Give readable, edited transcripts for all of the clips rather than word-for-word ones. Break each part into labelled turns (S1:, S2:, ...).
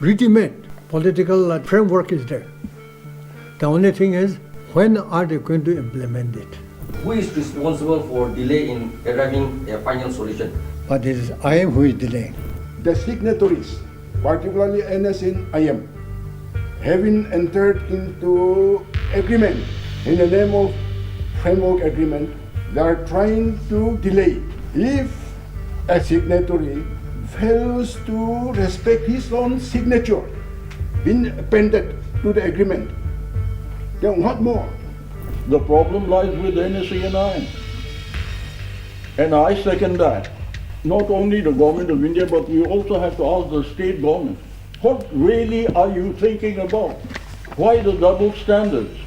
S1: ready-made political framework is there. The only thing is, when are they going to implement it?
S2: Who is responsible for delay in arriving a final solution?
S1: But it is IM who is delaying.
S3: The signatories, particularly NS and IM, having entered into agreement in the name of framework agreement, they are trying to delay. If a signatory fails to respect his own signature, being appended to the agreement, then what more?
S4: The problem lies with NSA and I. And I second that. Not only the government of India, but we also have to ask the state government, what really are you thinking about? Why the double standards?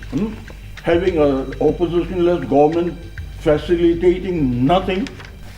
S4: Having an oppositionless government facilitating nothing,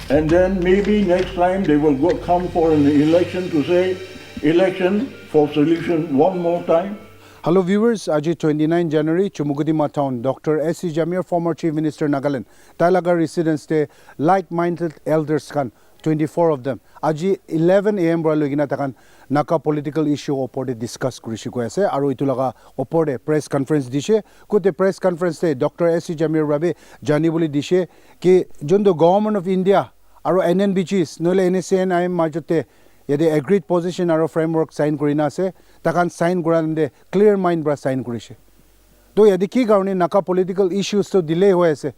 S4: and then maybe next time they will come for an election to say, election for solution one more time.
S5: Hello viewers, Aji 29 January, Chumugudima town, Dr. S.C. Jamir, former Chief Minister Nagaland, Talaga residents de like-minded elders kan, 24 of them. Aji 11 a.m. bra logina takan naka political issue oporde discuss kurishi ko ase aru itulaga oporde press conference dishe kote press conference te Dr. S.C. Jamir rabe jani boli dishe ki jondo government of India aru NNBGs nole NSCN majote yede agreed position aru framework sign kurina ase takan sign kurande clear mind bra sign kurishe to yede ki garone naka political issues to delay hoy ase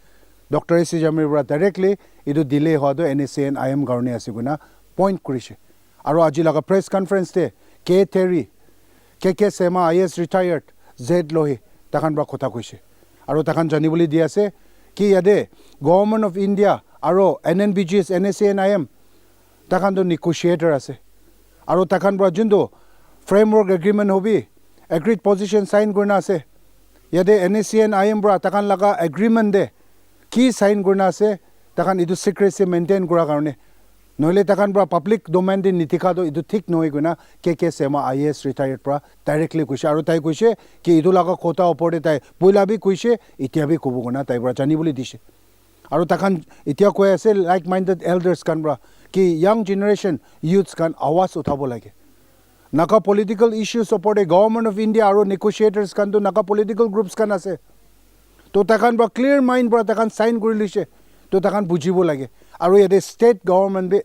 S5: Dr. S.C. Jamir bra directly idu delay ho do NSCN IM garone ase guna point kurishe aru aji laga press conference te K Terry KK Sema IS retired Z Lohi takan bra kotha koise aru takan jani boli di ase ki yede government of India aru NNBGs NSCN IM takan do negotiator ase aru takan bra jundo framework agreement hobi agreed position sign gurna ase yade NSCN IM bra takan laga agreement de ki sign gurna ase takan idu secrecy maintain gura karone noile takan bra public domain de nitika do idu thik noi guna KK Sema IS retired pra directly kuise aru tai kuise ki idu laga kota opore tai puila bi kuise itia bi kubu guna tai bra jani boli dise aru takan itia koi ase like minded elders kan bra ki young generation youths kan awas uthabo lage naka political issues opore government of India aru negotiators kan to naka political groups kan ase to takan bra clear mind bra takan sign kuri lise to takan bujibo lage aru yede state government be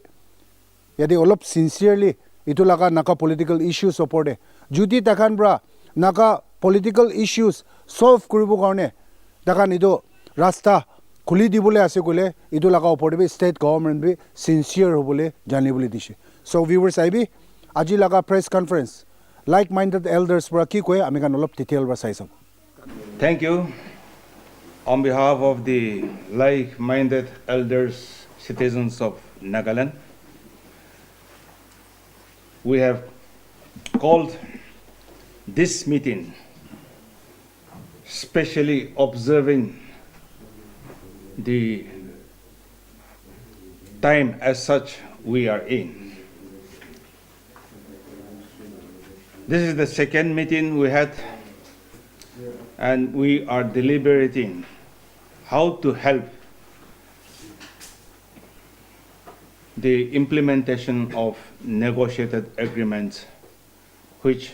S5: yede olop sincerely itu laga naka political issues opore judi takan bra naka political issues solve kuribo karone takan ido rasta khuli dibole ase gole idu laga opore be state government be sincere hobole jani boli dise so viewers ibi aji laga press conference like minded elders bra ki koe ami kan olop detail ba saisam
S6: Thank you. On behalf of the like-minded elders, citizens of Nagaland, we have called this meeting, specially observing the time as such we are in. This is the second meeting we had, and we are deliberating how to help the implementation of negotiated agreements which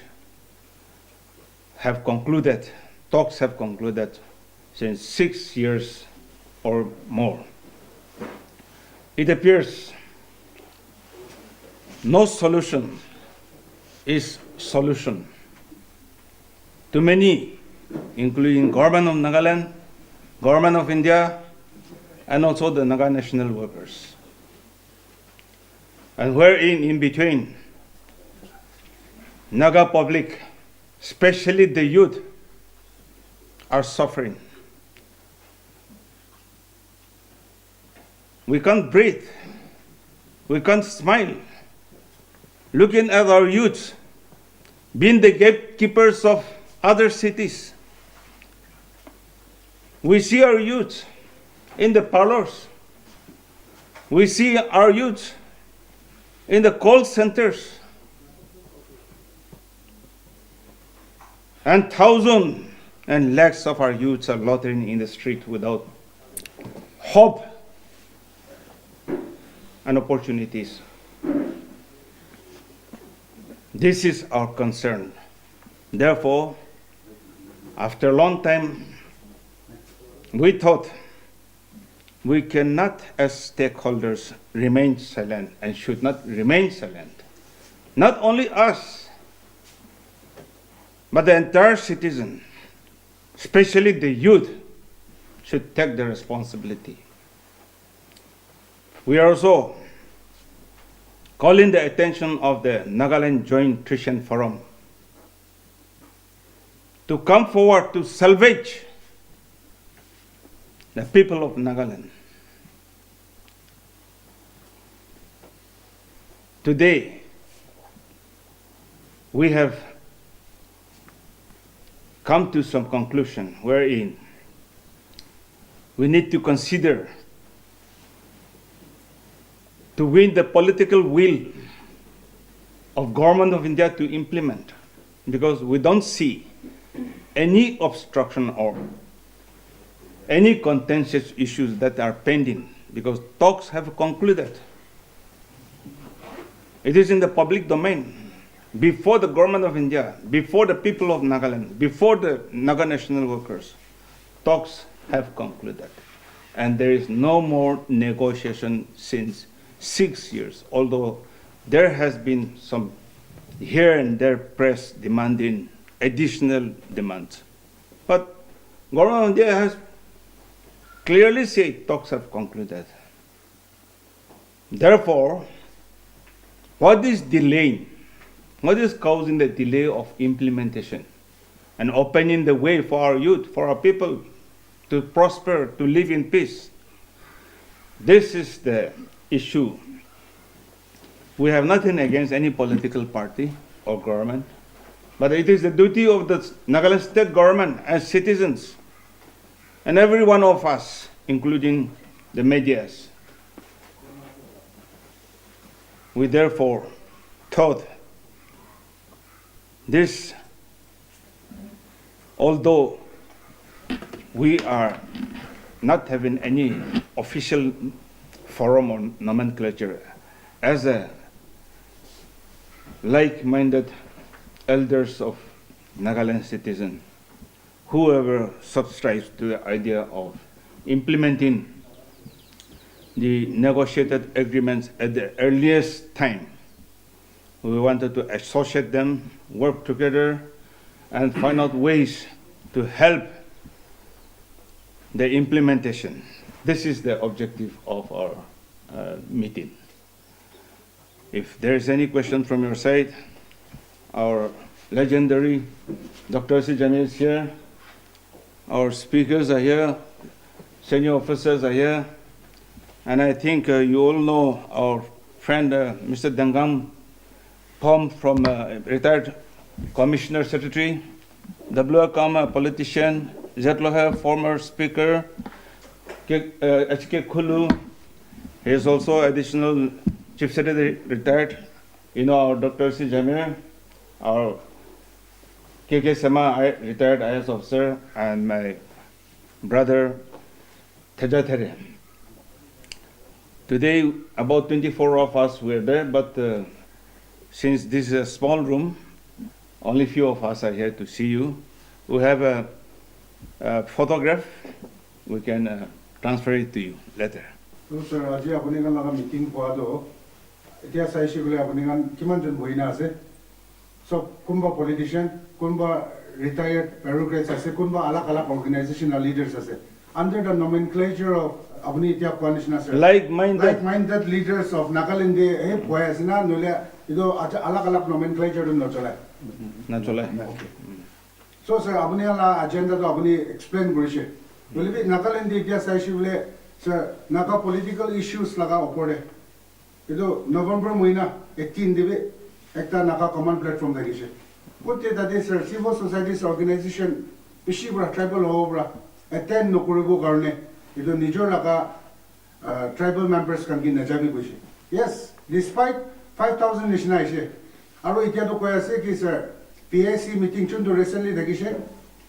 S6: have concluded, talks have concluded since 6 years or more. It appears no solution is solution to many, including government of Nagaland, government of India, and also the Naga national workers. And wherein in between, Naga public, especially the youth, are suffering. We can't breathe. We can't smile. Looking at our youth, being the gatekeepers of other cities. We see our youth in the parlors. We see our youth in the call centers. And thousands and lakhs of our youths are loitering in the street without hope and opportunities. This is our concern. Therefore, after a long time, we thought we cannot, as stakeholders, remain silent and should not remain silent. Not only us, but the entire citizen, especially the youth, should take the responsibility. We are also calling the attention of the Nagaland Joint Nutrition Forum to come forward to salvage the people of Nagaland. Today, we have come to some conclusion wherein we need to consider to win the political will of Government of India to implement, because we don't see any obstruction or any contentious issues that are pending, because talks have concluded. It is in the public domain. Before the Government of India, before the people of Nagaland, before the Naga national workers, talks have concluded. And there is no more negotiation since 6 years, although there has been some here and there press demanding additional demands. But Government of India has clearly said talks have concluded. Therefore, what is delaying? What is causing the delay of implementation and opening the way for our youth, for our people to prosper, to live in peace? This is the issue. We have nothing against any political party or government, but it is the duty of the Nagaland state government as citizens and every one of us, including the medias. We therefore thought this, although we are not having any official forum or nomenclature, as a like-minded elders of Nagaland citizens, whoever subscribes to the idea of implementing the negotiated agreements at the earliest time, we wanted to associate them, work together, and find out ways to help the implementation. This is the objective of our meeting. If there is any question from your side, our legendary Dr. S. Jamir is here, our speakers are here, senior officers are here, and I think you all know our friend Mr. Dangam Pom from retired Commissioner Secretary, W. Kama, a politician, Zetloha, former speaker, H.K. Khulu, he is also additional Chief Secretary retired. You know our Dr. C. Jamir, our K.K. Sama, retired IAS officer, and my brother Teja There. Today, about 24 of us were there, but since this is a small room, only few of us are here to see you. We have a photograph. We can transfer it to you later.
S5: So, sir, aji apuni kan laga meeting po ado. Itia sai shigule apuni kan kiman jon boina ase. So, kumba politician, kumba retired bureaucrats ase, kumba alak organizational leaders ase. Under the nomenclature of apuni itia coalition sir. Like-minded leaders of Nagaland he boy ase na nole ido alak nomenclature no cholai.
S6: Na cholai.
S5: Okay. So, sir, apuni ala agenda to apuni explain gurishe. Will be Nagaland itia sai shigule sir, Naga political issues laga opore. Ido November muina 18 dibe ekta Naga common platform dagishe. Putte that sir, civil societies organization ishibra tribal obra attend nokuribo karne ido nijor laga tribal members kan ki najabi gushi. Yes, despite 5,000 nishna ishe. Aro itia to koya ase ki sir, PIC meeting chundu recently dagishe.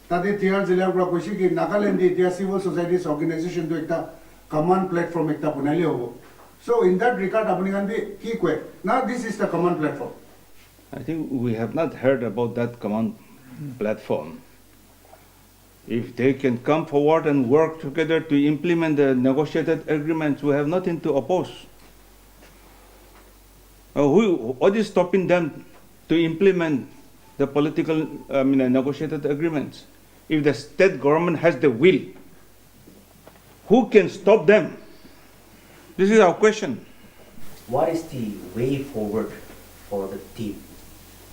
S5: Tade tiar zila bra gushi ki Nagaland itia civil societies organization to ekta common platform ekta bunali hobo. So in that regard, apuni kan bhi ki koi. Now this is the common platform.
S6: I think we have not heard about that common platform. If they can come forward and work together to implement the negotiated agreements, we have nothing to oppose. What is stopping them to implement the political, negotiated agreements? If the state government has the will, who can stop them? This is our question.
S7: What is the way forward for the team?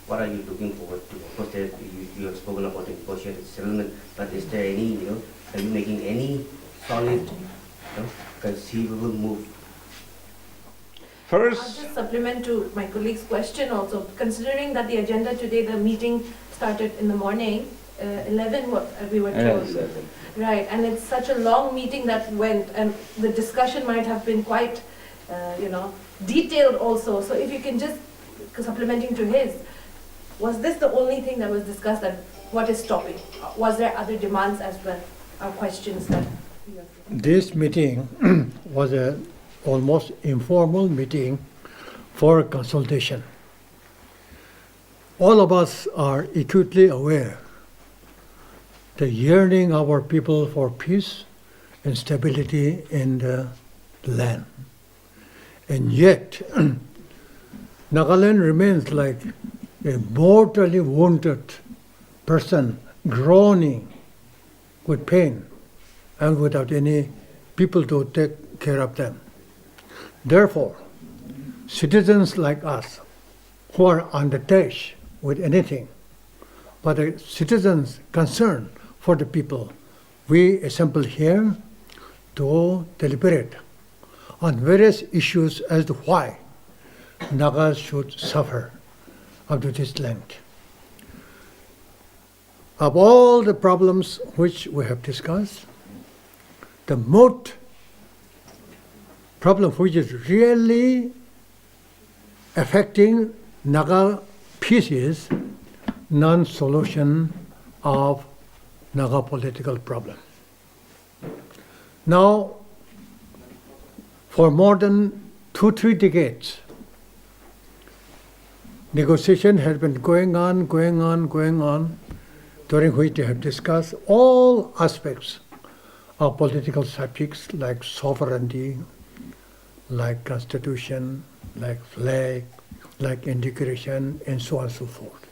S7: What are you looking forward to? Of course, you have spoken about the negotiated settlement, but is there any, are you making any solid, conceivable move?
S8: I'll
S6: First,
S8: just supplement to my colleague's question also, considering that the agenda today, the meeting started in the morning, 11 we were told.
S6: Yes.
S8: Right, and it's such a long meeting that went, and the discussion might have been quite, detailed also. So if you can just, supplementing to his, was this the only thing that was discussed, and what is stopping? Was there other demands as well, or questions that you have?
S1: This meeting was a almost informal meeting for consultation. All of us are acutely aware the yearning of our people for peace and stability in the land. And yet, Nagaland remains like a mortally wounded person groaning with pain and without any people to take care of them. Therefore, citizens like us who are unattached with anything, but the citizens concerned for the people, we assemble here to deliberate on various issues as to why Nagas should suffer up to this length. Of all the problems which we have discussed, the most problem which is really affecting Naga peace is non-solution of Naga political problem. Now, for more than 2-3 decades, negotiation has been going on, during which they have discussed all aspects of political subjects like sovereignty, like constitution, like flag, like integration, and so on and so forth.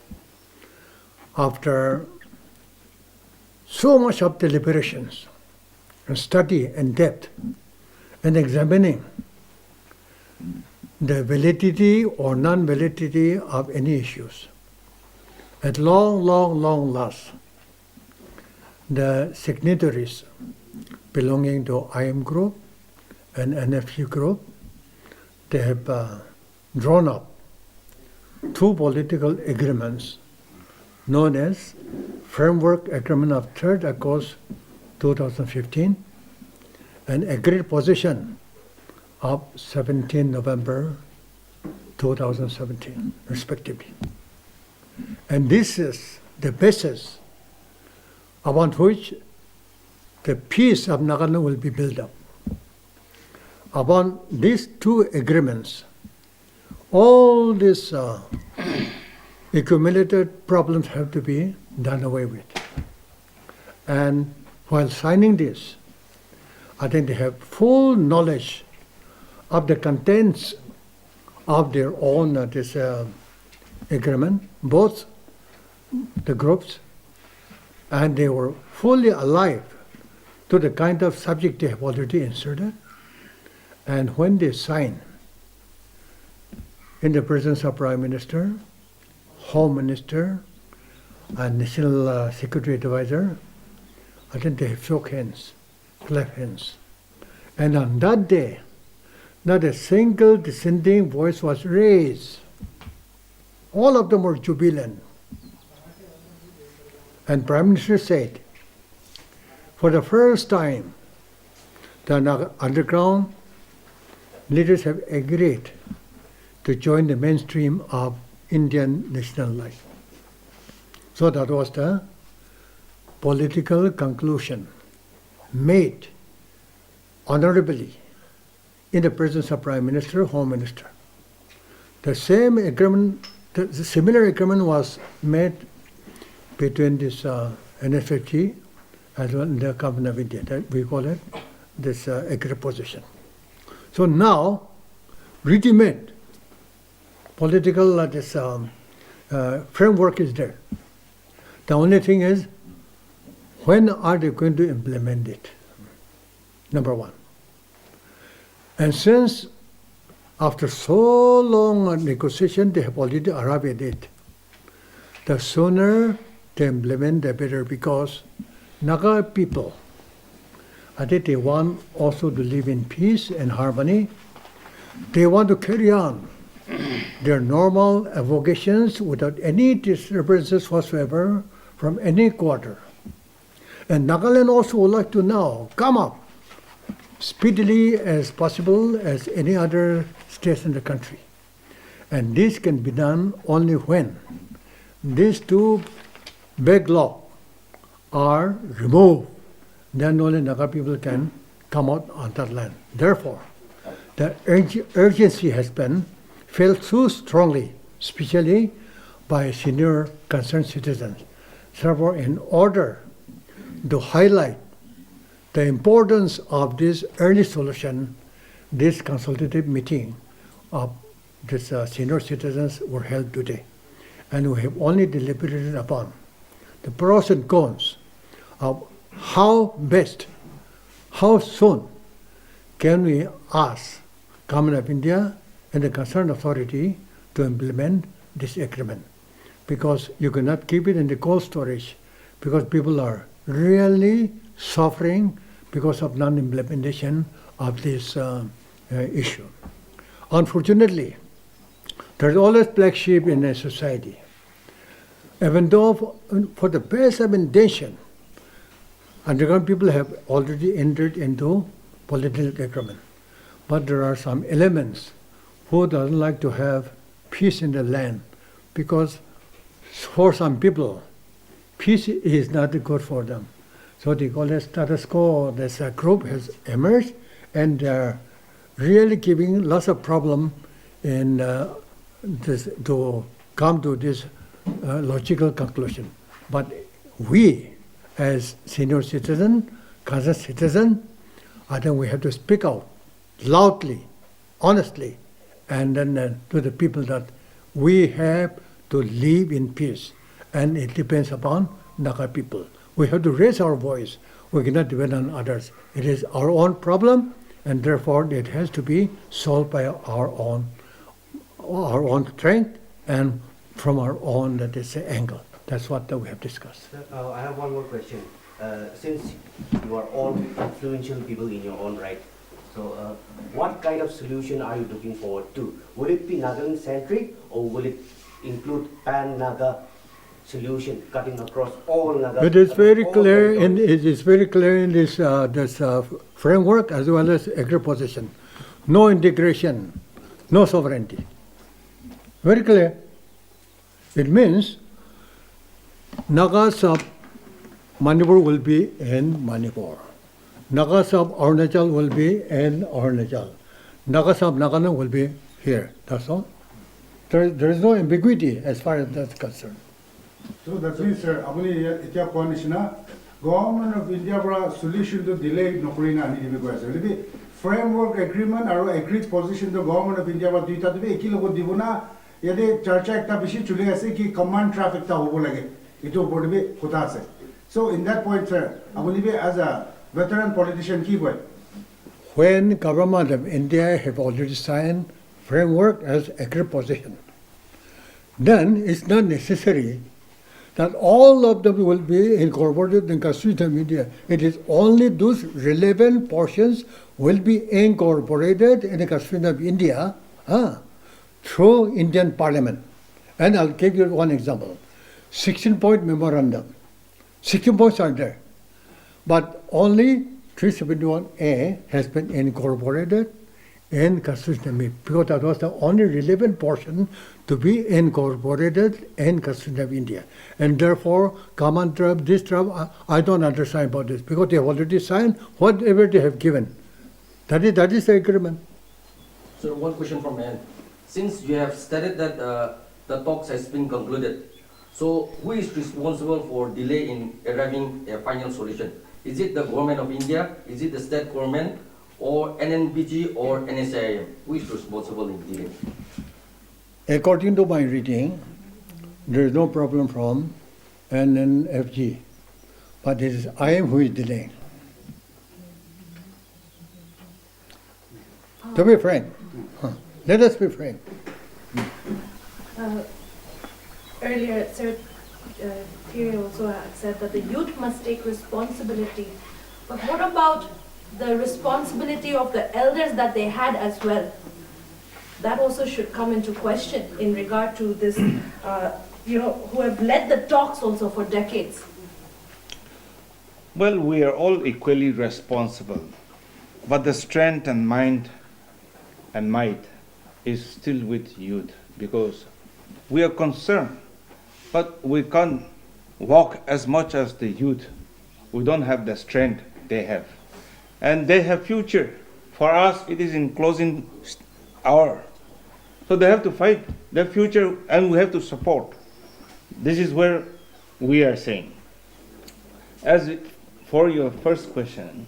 S1: After so much of deliberations and study and depth and examining the validity or non-validity of any issues, at long last, the signatories belonging to IM group and NFU group, they have drawn up 2 political agreements known as Framework Agreement of 3rd August 2015 and Agreed Position of 17 November 2017, respectively. And this is the basis upon which the peace of Nagaland will be built up. Upon these 2 agreements, all these accumulated problems have to be done away with. And while signing this, I think they have full knowledge of the contents of their own this agreement, both the groups, and they were fully alive to the kind of subject they have already inserted. And when they sign in the presence of Prime Minister, Home Minister, and National Security Advisor, I think they have shook hands, clapped hands. And on that day, not a single dissenting voice was raised. All of them were jubilant. And Prime Minister said, for the first time, the underground leaders have agreed to join the mainstream of Indian national life. So that was the political conclusion made honorably in the presence of Prime Minister, Home Minister. The same agreement the similar agreement was made between this NFFT as well as the Government of India. That we call it this agreed position. So now, ready-made political this framework is there. The only thing is, when are they going to implement it? Number one. And since after so long a negotiation, they have already arrived at it, the sooner they implement, the better, because Naga people, I think they want also to live in peace and harmony. They want to carry on their normal avocations without any disturbances whatsoever from any quarter. And Nagaland also would like to now come up speedily as possible as any other states in the country. And this can be done only when these two backlogs are removed. Then only Naga people can come out on that land. Therefore, the urgency has been felt so strongly, especially by senior concerned citizens. Therefore, in order to highlight the importance of this early solution, this consultative meeting of these senior citizens were held today. And we have only deliberated upon the pros and cons of how best, how soon can we ask Government of India and the concerned authority to implement this agreement. Because you cannot keep it in the cold storage, because people are really suffering because of non-implementation of this issue. Unfortunately, there's always black sheep in a society. Even though for the best of intention, underground people have already entered into political agreement. But there are some elements who doesn't like to have peace in the land, because for some people, peace is not good for them. So they call it status quo. This group has emerged, and they're really giving lots of problem in this, to come to this logical conclusion. But we, as senior citizen, concerned citizen, I think we have to speak out loudly, honestly, and then to the people that we have to live in peace. And it depends upon Naga people. We have to raise our voice. We cannot depend on others. It is our own problem, and therefore it has to be solved by our own strength and from our own, that is, angle. That's what we have discussed.
S7: I have one more question. Since you are all influential people in your own right, so what kind of solution are you looking forward to? Will it be Nagaland-centric, or will it include pan-Naga solution cutting across all Naga?
S1: It is very clear in this framework as well as agri position. No integration, no sovereignty. Very clear. It means Nagas of Manipur will be in Manipur. Nagas of Arunachal will be in Arunachal. Nagas of Nagaland will be here. That's all. There is no ambiguity as far as that's concerned.
S5: So that means, sir, Itiya Kwanishna, Government of India solution to delay Nokorina and Ibigo. Framework agreement or agreed position the Government of India was Dita Ekilo Divuna, Yade Charchak Tabishi Chuliasi command traffic Tahobolage. It would be Kutase. So in that point, sir, as a veteran politician, keep it.
S1: When Government of India have already signed framework as agreed position, then it's not necessary that all of them will be incorporated in Constitution of India. It is only those relevant portions will be incorporated in the Constitution of India through Indian Parliament. And I'll give you one example. 16-point memorandum. 16 points are there. But only 371A has been incorporated in Constitution of India, because that was the only relevant portion to be incorporated in Constitution of India. And therefore, common tribe, this tribe, I don't understand about this, because they have already signed whatever they have given. That is the agreement.
S2: So one question from Anne. Since you have stated that the talks has been concluded. So who is responsible for delay in arriving a final solution? Is it the government of India? Is it the state government? Or NNPG or NSIM? Who is responsible in delay?
S1: According to my reading, there is no problem from NNFG, but it is IM who is delaying. To be frank, let us be frank.
S8: Earlier, Sir Thierry also had said that the youth must take responsibility. But what about the responsibility of the elders that they had as well? That also should come into question in regard to this, who have led the talks also for decades.
S6: Well, we are all equally responsible, but the strength and mind and might is still with youth, because we are concerned, but we can't walk as much as the youth. We don't have the strength they have, and they have future. For us, it is in closing hour, so they have to fight their future, and we have to support. This is where we are saying. For your first question,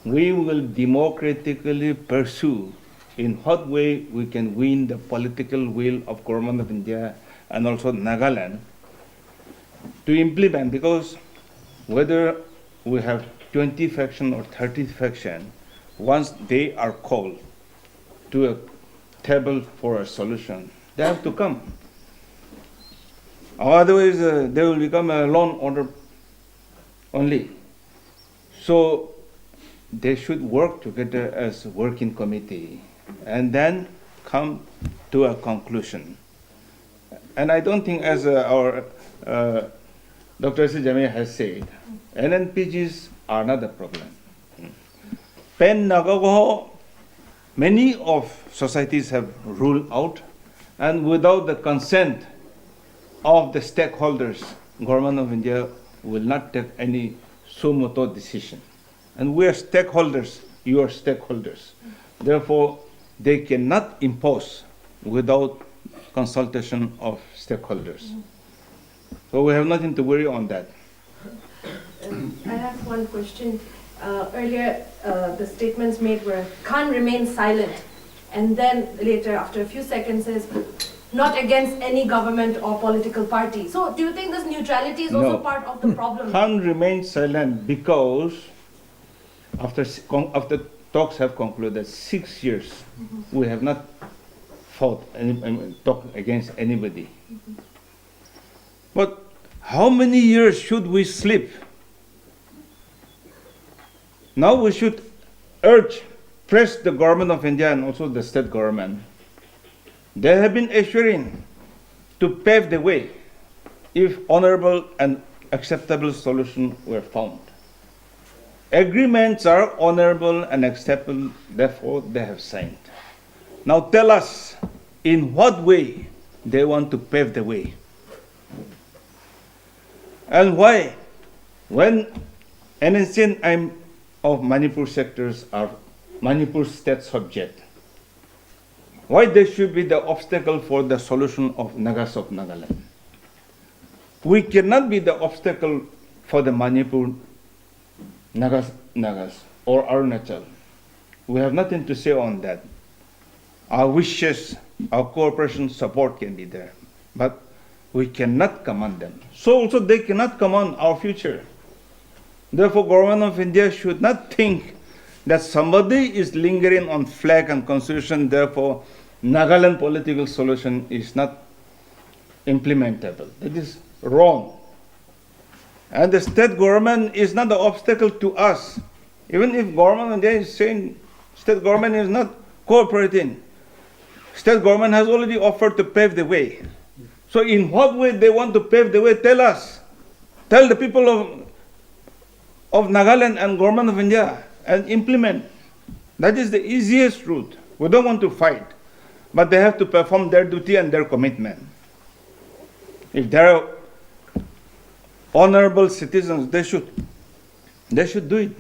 S6: we will democratically pursue in what way we can win the political will of Government of India and also Nagaland to implement, because whether we have 20 faction or 30 faction, once they are called to a table for a solution, they have to come. Otherwise, they will become a lone order only. So they should work together as a working committee and then come to a conclusion. And I don't think, as our Dr. S. Jamia has said, NNPGs are not the problem. Pen Naga, many of societies have ruled out, and without the consent of the stakeholders, Government of India will not take any sumo moto decision. And we are stakeholders, you are stakeholders. Therefore, they cannot impose without consultation of stakeholders. So we have nothing to worry on that.
S8: I have one question. Earlier, the statements made were, can't remain silent. And then later, after a few seconds, says, not against any government or political party. So do you think this neutrality is also part of the problem?
S6: Can't remain silent because after talks have concluded 6 years, we have not fought talked against anybody. But how many years should we sleep? Now we should press the Government of India and also the state government. They have been assuring to pave the way if honorable and acceptable solutions were found. Agreements are honorable and acceptable, therefore they have signed. Now tell us in what way they want to pave the way. And why, when NNCN of Manipur sectors are Manipur state subject, why they should be the obstacle for the solution of Nagas of Nagaland? We cannot be the obstacle for the Manipur Nagas or Arunachal. We have nothing to say on that. Our wishes, our cooperation, support can be there, but we cannot command them. So also they cannot command our future. Therefore, Government of India should not think that somebody is lingering on flag and constitution, therefore Nagaland political solution is not implementable. That is wrong. And the state government is not the obstacle to us. Even if Government of India is saying state government is not cooperating, state government has already offered to pave the way. So in what way they want to pave the way, tell us. Tell the people of Nagaland and Government of India and implement. That is the easiest route. We don't want to fight, but they have to perform their duty and their commitment. If they are honorable citizens, they should do it.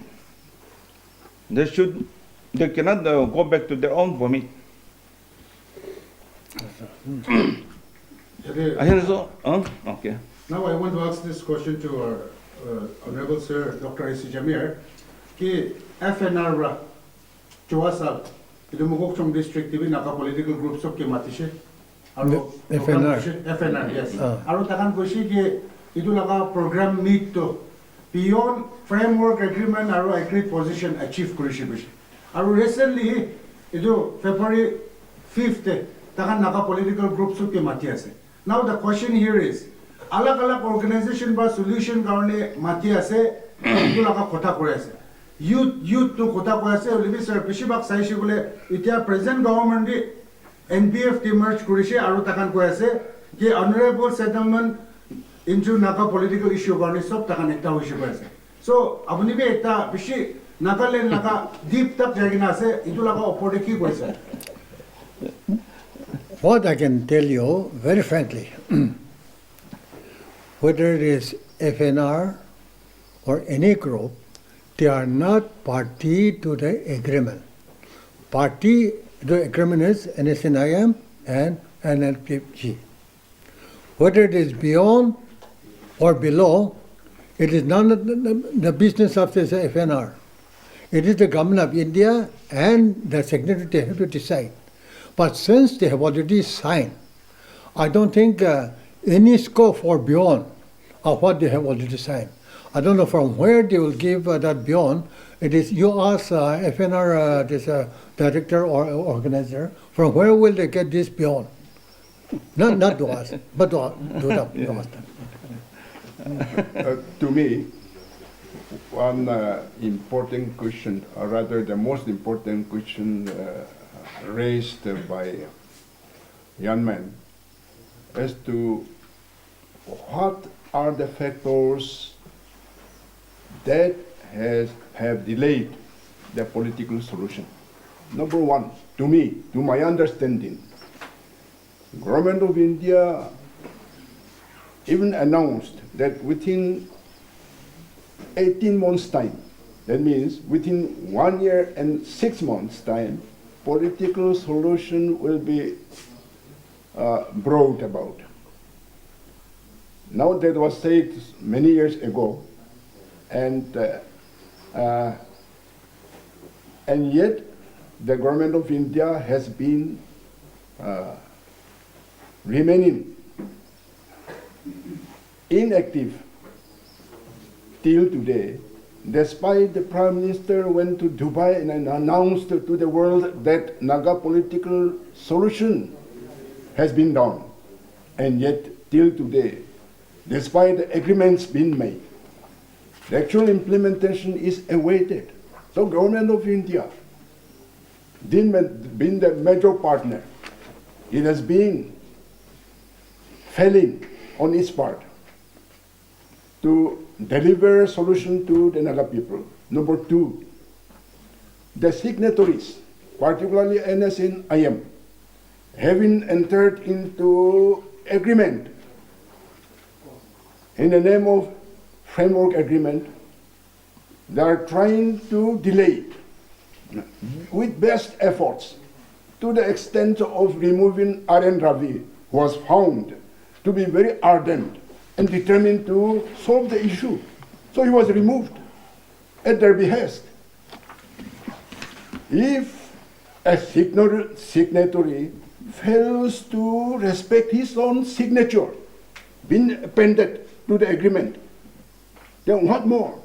S6: They cannot go back to their own vomit. Okay.
S5: Now I want to ask this question to our Honorable Sir Dr. A.C. Jamir. Ki FNR ra Chawasa idu Mugokchong district TV Naga political groups of Kimatishe.
S1: FNR.
S5: FNR, yes. Aru takan koshi ki idu laga program meet to beyond framework agreement aru agreed position achieve kurishi bishi. Aru recently idu February 5th takan Naga political groups of Kimatiase. Now the question here is, alag organization ba solution karone mati ase, idu laga kotha kore ase. Youth to kotha kore ase, ulibi sir bishibak saishi bole itia present government di NBF ti merge kurishi aru takan kore ase ki honorable settlement into Naga political issue karone sob takan ekta hoishi kore ase. So abuni be ekta bishi Nagaland laga deep tak jagina ase, idu laga opor ki kore ase.
S1: What I can tell you very frankly, whether it is FNR or any group, they are not party to the agreement. Party, the agreement is NSNIM and NLPG. Whether it is beyond or below, it is none of the business of the FNR. It is the government of India and the signatory they have to decide. But since they have already signed, I don't think any scope for beyond of what they have already signed. I don't know from where they will give that beyond. It is you ask FNR, this director or organizer, from where will they get this beyond? Not to us, but to them.
S3: To me, one important question, or rather the most important question raised by young men as to what are the factors that have delayed the political solution. Number one, to me, to my understanding, Government of India even announced that within 18 months' time, that means within 1 year and 6 months' time, political solution will be brought about. Now that was said many years ago, and yet the Government of India has been remaining inactive till today, despite the Prime Minister went to Dubai and announced to the world that Naga political solution has been done. And yet, till today, despite the agreements being made, the actual implementation is awaited. So Government of India didn't been the major partner. It has been failing on its part to deliver a solution to the Naga people. Number two, the signatories, particularly NS and IM, having entered into agreement in the name of framework agreement, they are trying to delay it with best efforts to the extent of removing R.N. Ravi, who was found to be very ardent and determined to solve the issue. So he was removed at their behest. If a signatory fails to respect his own signature, being appended to the agreement, then what more?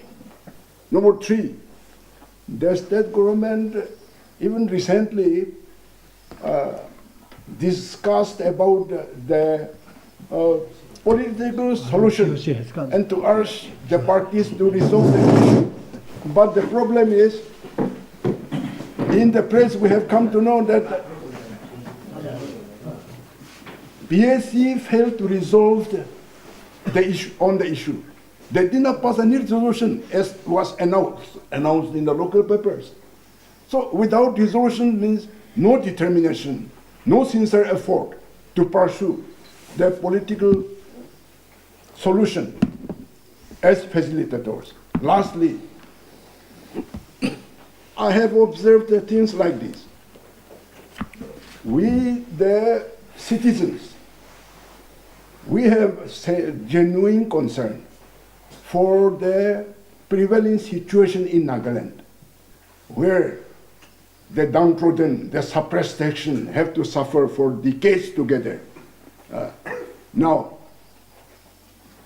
S3: Number three, the state government even recently discussed about the political solution and to urge the parties to resolve the issue. But the problem is, in the press we have come to know that BSC failed to resolve the issue on the issue. They did not pass any resolution as was announced in the local papers. So without resolution means no determination, no sincere effort to pursue the political solution as facilitators. Lastly, I have observed things like this. We, the citizens, we have genuine concern for the prevailing situation in Nagaland, where the downtrodden, the suppressed section have to suffer for decades together. Now,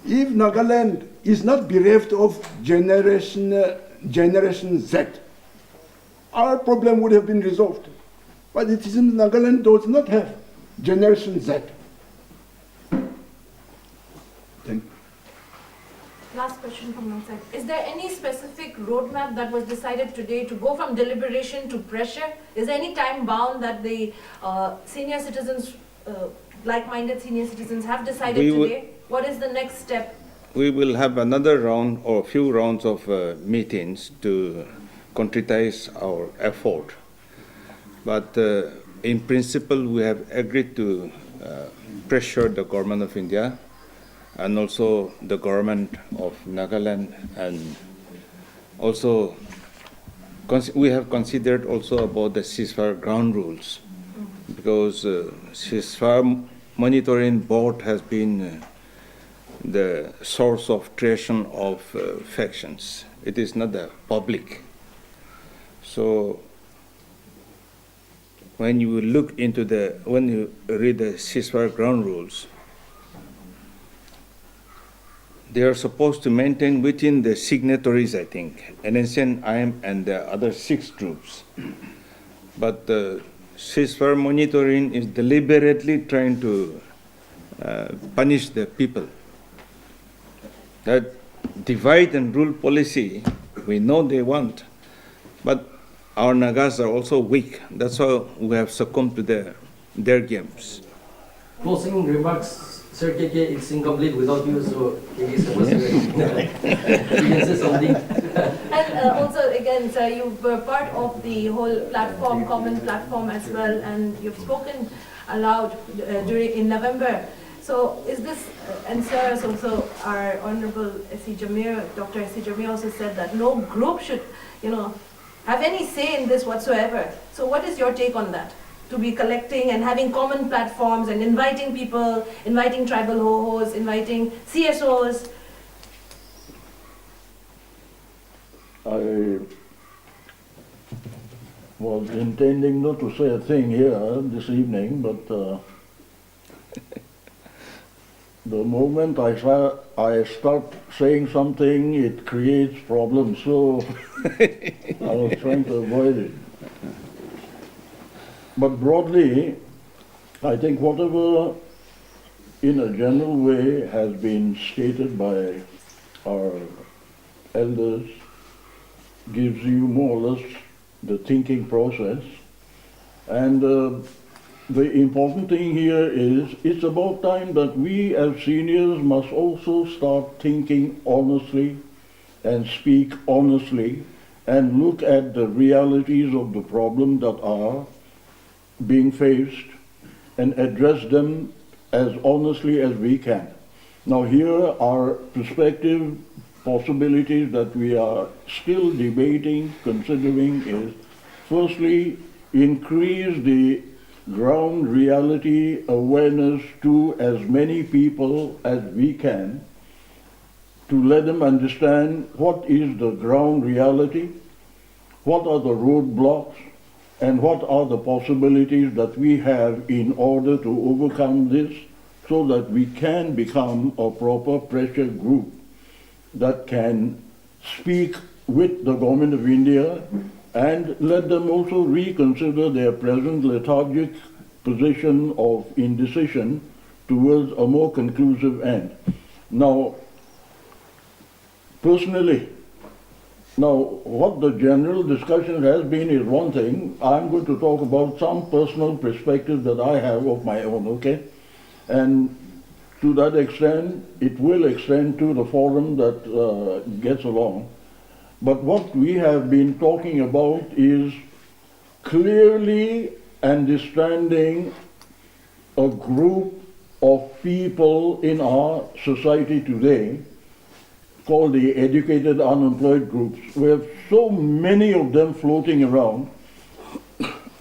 S3: if Nagaland is not bereft of Generation Z, our problem would have been resolved. But it seems Nagaland does not have Generation Z. Thank you.
S8: Last question from my side. Is there any specific roadmap that was decided today to go from deliberation to pressure? Is there any time bound that the senior citizens, like-minded senior citizens have decided today? What is the next step?
S6: We will have another round or a few rounds of meetings to concretize our effort. But in principle, we have agreed to pressure the government of India and also the government of Nagaland, and also we have considered also about the ceasefire ground rules, because ceasefire monitoring board has been the source of creation of factions. It is not the public. So when you look into when you read the ceasefire ground rules, they are supposed to maintain within the signatories, I think, NSN, IM, and the other 6 groups. But the ceasefire monitoring is deliberately trying to punish the people. That divide and rule policy, we know they want, but our Nagas are also weak. That's why we have succumbed to their games.
S2: Closing remarks. Sir KK, it's incomplete without you, so KK is supposed to you can say something.
S8: And also, again, sir, you were part of the whole platform, common platform as well, and you've spoken aloud in November. So is this, and sir, also our Honorable S.C. Jamir, Dr. S.C. Jamir also said that no group should, have any say in this whatsoever. So what is your take on that? To be collecting and having common platforms and inviting people, inviting tribal ho-hos, inviting CSOs.
S4: I was intending not to say a thing here this evening, but the moment I start saying something, it creates problems, so I was trying to avoid it. But broadly, I think whatever in a general way has been stated by our elders gives you more or less the thinking process. And the important thing here is it's about time that we as seniors must also start thinking honestly and speak honestly and look at the realities of the problem that are being faced and address them as honestly as we can. Now here are prospective possibilities that we are still debating, considering is, firstly, increase the ground reality awareness to as many people as we can, to let them understand what is the ground reality, what are the roadblocks, and what are the possibilities that we have in order to overcome this, so that we can become a proper pressure group that can speak with the government of India and let them also reconsider their present lethargic position of indecision towards a more conclusive end. Now, personally, what the general discussion has been is one thing. I'm going to talk about some personal perspective that I have of my own, okay? And to that extent, it will extend to the forum that gets along. But what we have been talking about is clearly understanding a group of people in our society today called the educated unemployed groups. We have so many of them floating around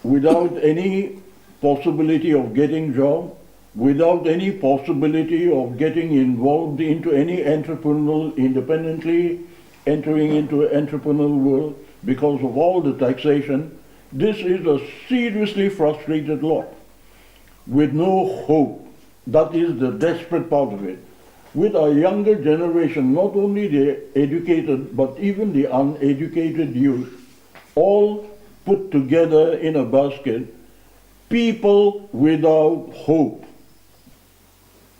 S4: without any possibility of getting job, without any possibility of getting involved into any entrepreneurial, independently entering into an entrepreneurial world because of all the taxation. This is a seriously frustrated lot with no hope. That is the desperate part of it. With our younger generation, not only the educated, but even the uneducated youth, all put together in a basket, people without hope.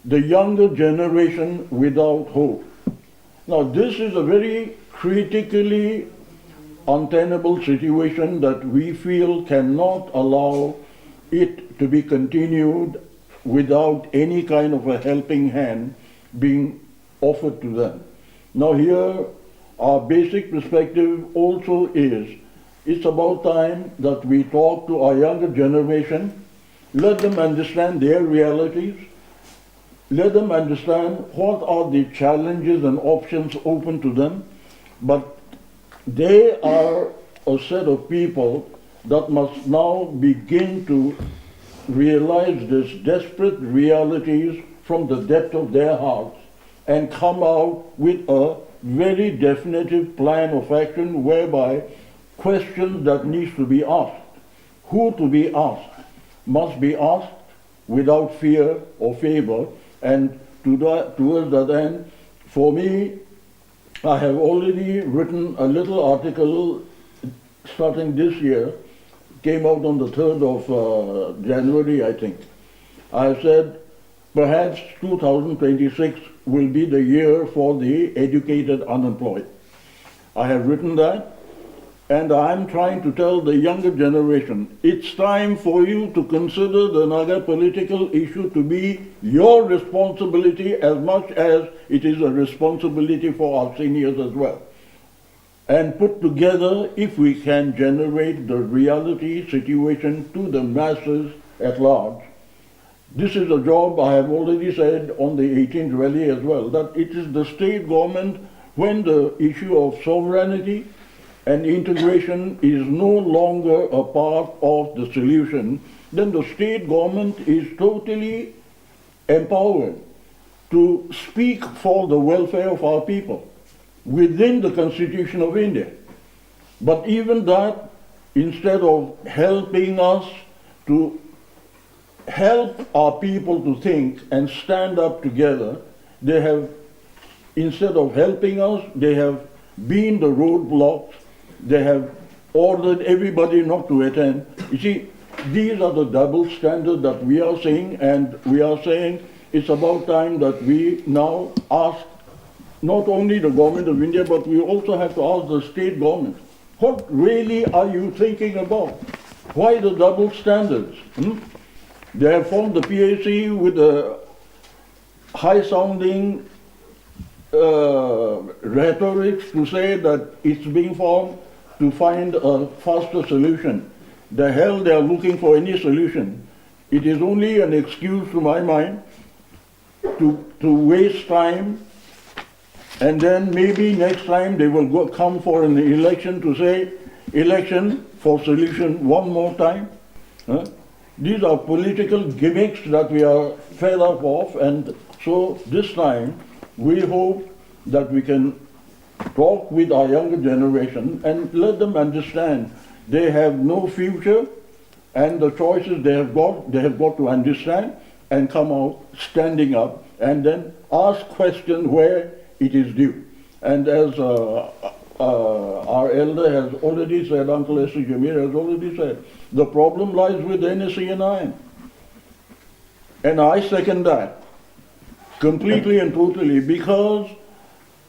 S4: The younger generation without hope. Now, this is a very critically untenable situation that we feel cannot allow it to be continued without any kind of a helping hand being offered to them. Now here, our basic perspective also is, it's about time that we talk to our younger generation, let them understand their realities, let them understand what are the challenges and options open to them, but they are a set of people that must now begin to realize these desperate realities from the depth of their hearts and come out with a very definitive plan of action whereby questions that needs to be asked, who to be asked, must be asked without fear or favor. And towards that end, for me, I have already written a little article starting this year, came out on the 3rd of January, I think. I said, perhaps 2026 will be the year for the educated unemployed. I have written that, and I'm trying to tell the younger generation, it's time for you to consider the Naga political issue to be your responsibility as much as it is a responsibility for our seniors as well. And put together, if we can generate the reality situation to the masses at large. This is a job, I have already said on the 18th rally as well, that it is the state government, when the issue of sovereignty and integration is no longer a part of the solution, then the state government is totally empowered to speak for the welfare of our people within the Constitution of India. But even that, instead of helping us to help our people to think and stand up together, they have, instead of helping us, they have been the roadblocks, they have ordered everybody not to attend. You see, these are the double standards that we are seeing, and we are saying it's about time that we now ask not only the government of India, but we also have to ask the state government, what really are you thinking about? Why the double standards? They have formed the PAC with a high-sounding rhetoric to say that it's being formed to find a faster solution. The hell they are looking for any solution. It is only an excuse to my mind to waste time, and then maybe next time they will come for an election to say, election for solution one more time. These are political gimmicks that we are fed up of, and so this time we hope that we can talk with our younger generation and let them understand they have no future, and the choices they have got to understand and come out standing up and then ask questions where it is due. And as our elder has already said, Uncle S. Jamir has already said, the problem lies with NSE and IM. And I second that completely and totally, because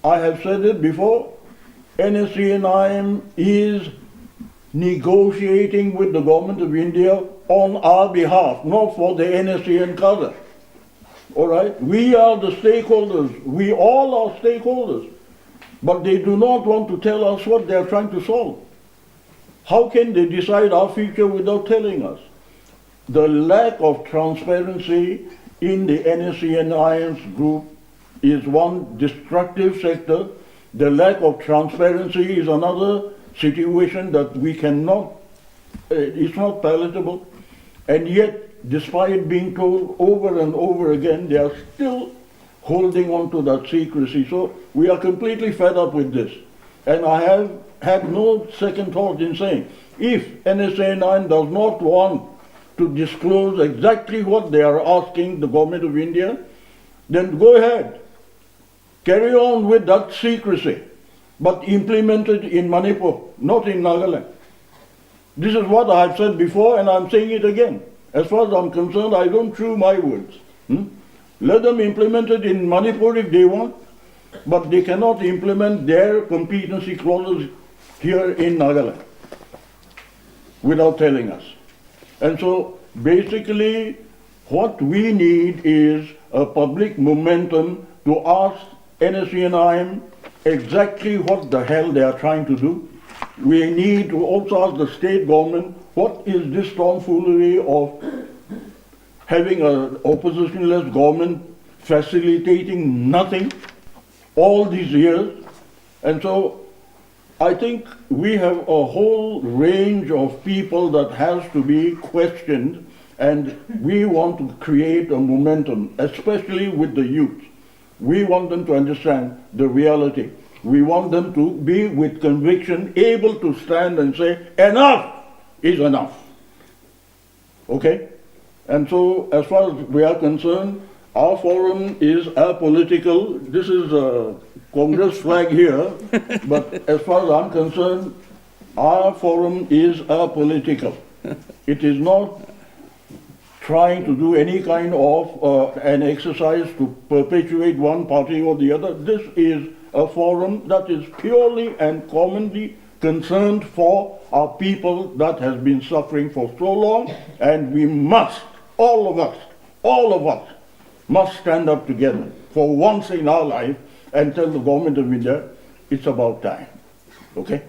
S4: I have said it before, NSE and IM is negotiating with the government of India on our behalf, not for the NSE and CASA. All right? We are the stakeholders. We all are stakeholders. But they do not want to tell us what they are trying to solve. How can they decide our future without telling us? The lack of transparency in the NSE and IM's group is one destructive sector. The lack of transparency is another situation that we cannot, it's not palatable. And yet despite being told over and over again, they are still holding on to that secrecy. So we are completely fed up with this. And I have had no second thought in saying, if NSA 9 does not want to disclose exactly what they are asking the government of India, then go ahead. Carry on with that secrecy, but implement it in Manipur, not in Nagaland. This is what I have said before, and I'm saying it again. As far as I'm concerned, I don't chew my words. Let them implement it in Manipur if they want, but they cannot implement their competency clauses here in Nagaland without telling us. And so basically what we need is a public momentum to ask NSCNIM exactly what the hell they are trying to do. We need to also ask the state government, what is this tomfoolery of having an oppositionless government facilitating nothing all these years? And so I think we have a whole range of people that has to be questioned, and we want to create a momentum, especially with the youth. We want them to understand the reality. We want them to be with conviction, able to stand and say, enough is enough. Okay? And so, as far as we are concerned, our forum is apolitical. This is a Congress flag here, but as far as I'm concerned, our forum is apolitical. It is not trying to do any kind of an exercise to perpetuate one party or the other. This is a forum that is purely and commonly concerned for our people that has been suffering for so long, and we must, all of us, must stand up together for once in our life and tell the government of India it's about time. Okay?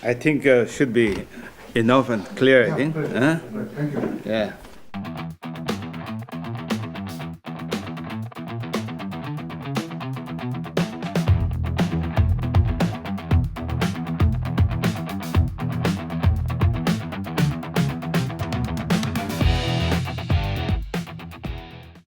S6: I think should be enough and clear, I think.
S3: Thank you.
S6: Yeah.